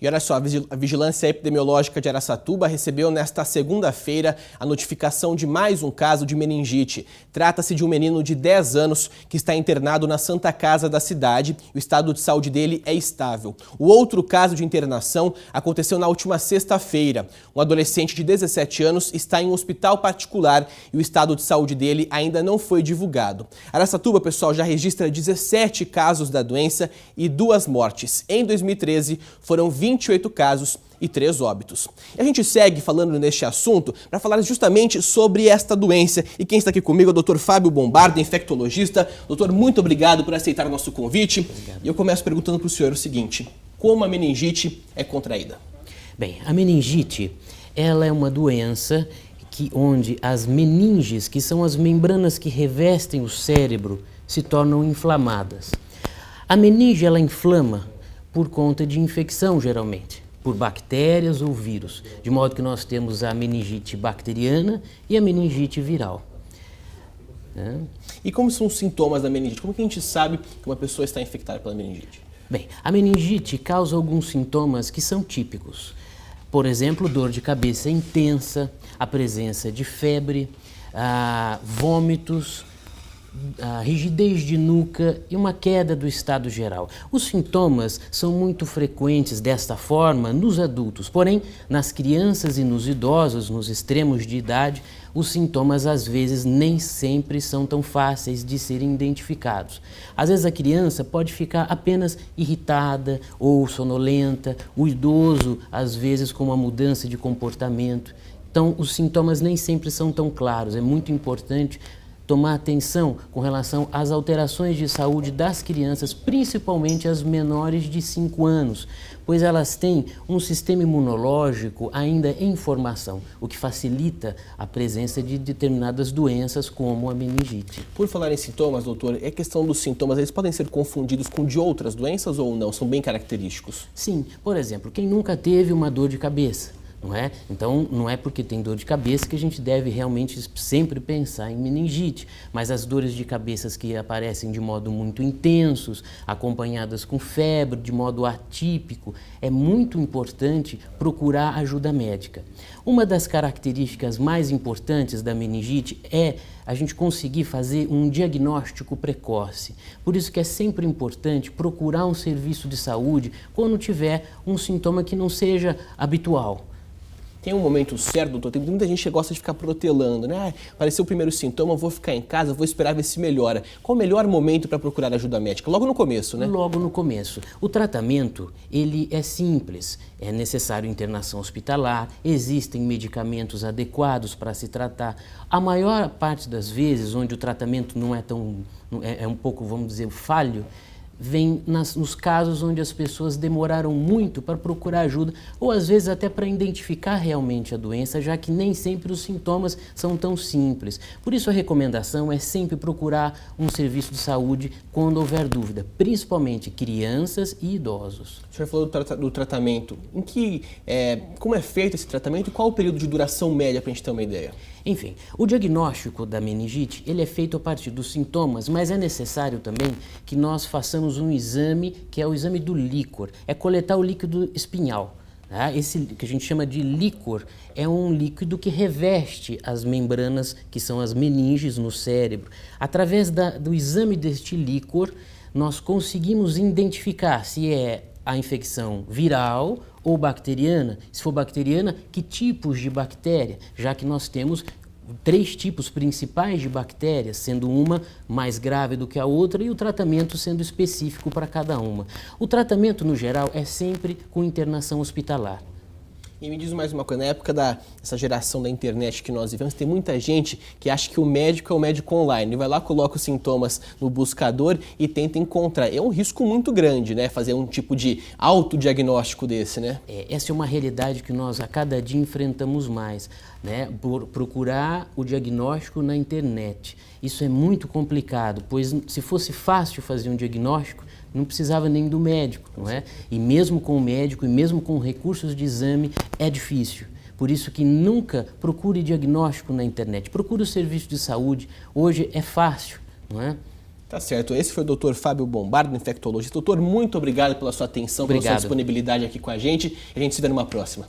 E olha só, a Vigilância Epidemiológica de Araçatuba recebeu nesta segunda-feira a notificação de mais um caso de meningite. Trata-se de um menino de 10 anos que está internado na Santa Casa da cidade e o estado de saúde dele é estável. O outro caso de internação aconteceu na última sexta-feira. Um adolescente de 17 anos está em um hospital particular e o estado de saúde dele ainda não foi divulgado. Araçatuba, pessoal, já registra 17 casos da doença e 2 mortes. Em 2013, foram 28 casos e 3 óbitos. E a gente segue falando neste assunto para falar justamente sobre esta doença. E quem está aqui comigo é o Dr. Fábio Bombarda, infectologista. Doutor, muito obrigado por aceitar o nosso convite. Obrigado. E eu começo perguntando para o senhor o seguinte: como a meningite é contraída? Bem, a meningite, ela é uma doença onde as meninges, que são as membranas que revestem o cérebro, se tornam inflamadas. A meninge, ela inflama por conta de infecção, geralmente, por bactérias ou vírus, de modo que nós temos a meningite bacteriana e a meningite viral. E como são os sintomas da meningite? Como que a gente sabe que uma pessoa está infectada pela meningite? Bem, a meningite causa alguns sintomas que são típicos. Por exemplo, dor de cabeça intensa, a presença de febre, vômitos, rigidez de nuca e uma queda do estado geral. Os sintomas são muito frequentes desta forma nos adultos, porém, nas crianças e nos idosos, nos extremos de idade, os sintomas às vezes nem sempre são tão fáceis de serem identificados. Às vezes a criança pode ficar apenas irritada ou sonolenta, o idoso às vezes com uma mudança de comportamento. Então os sintomas nem sempre são tão claros, é muito importante tomar atenção com relação às alterações de saúde das crianças, principalmente as menores de 5 anos, pois elas têm um sistema imunológico ainda em formação, o que facilita a presença de determinadas doenças como a meningite. Por falar em sintomas, doutor, é questão dos sintomas, eles podem ser confundidos com de outras doenças ou não? São bem característicos? Sim, por exemplo, quem nunca teve uma dor de cabeça? Não é? Então, não é porque tem dor de cabeça que a gente deve realmente sempre pensar em meningite, mas as dores de cabeça que aparecem de modo muito intensos, acompanhadas com febre, de modo atípico, é muito importante procurar ajuda médica. Uma das características mais importantes da meningite é a gente conseguir fazer um diagnóstico precoce. Por isso que é sempre importante procurar um serviço de saúde quando tiver um sintoma que não seja habitual. Tem um momento certo, doutor? Tem muita gente que gosta de ficar protelando, né? Apareceu o primeiro sintoma, vou ficar em casa, vou esperar ver se melhora. Qual o melhor momento para procurar ajuda médica? Logo no começo, né? Logo no começo. O tratamento, ele é simples. É necessário internação hospitalar, existem medicamentos adequados para se tratar. A maior parte das vezes, onde o tratamento não é tão... é um pouco, vamos dizer, falho, vem nos casos onde as pessoas demoraram muito para procurar ajuda ou às vezes até para identificar realmente a doença, já que nem sempre os sintomas são tão simples. Por isso a recomendação é sempre procurar um serviço de saúde quando houver dúvida, principalmente crianças e idosos. O senhor falou do tratamento. Como é feito esse tratamento e qual o período de duração média para a gente ter uma ideia? Enfim, o diagnóstico da meningite ele é feito a partir dos sintomas, mas é necessário também que nós façamos um exame, que é o exame do líquor, é coletar o líquido espinhal. Tá? Esse que a gente chama de líquor é um líquido que reveste as membranas, que são as meninges no cérebro. Através do exame deste líquor, nós conseguimos identificar se é a infecção viral ou bacteriana. Se for bacteriana, que tipos de bactéria? Já que nós temos 3 tipos principais de bactérias, sendo uma mais grave do que a outra e o tratamento sendo específico para cada uma. O tratamento, no geral, é sempre com internação hospitalar. E me diz mais uma coisa, na época dessa geração da internet que nós vivemos, tem muita gente que acha que o médico é o médico online. Ele vai lá, coloca os sintomas no buscador e tenta encontrar. É um risco muito grande, né? Fazer um tipo de autodiagnóstico desse, né? Essa é uma realidade que nós a cada dia enfrentamos mais, né? Por procurar o diagnóstico na internet. Isso é muito complicado, pois se fosse fácil fazer um diagnóstico, não precisava nem do médico, não é? E mesmo com o médico e mesmo com recursos de exame é difícil. Por isso que nunca procure diagnóstico na internet. Procure o serviço de saúde. Hoje é fácil, não é? Tá certo. Esse foi o Dr. Fábio Bombardo, infectologista. Doutor, muito obrigado pela sua atenção, pela sua disponibilidade aqui com a gente. A gente se vê numa próxima.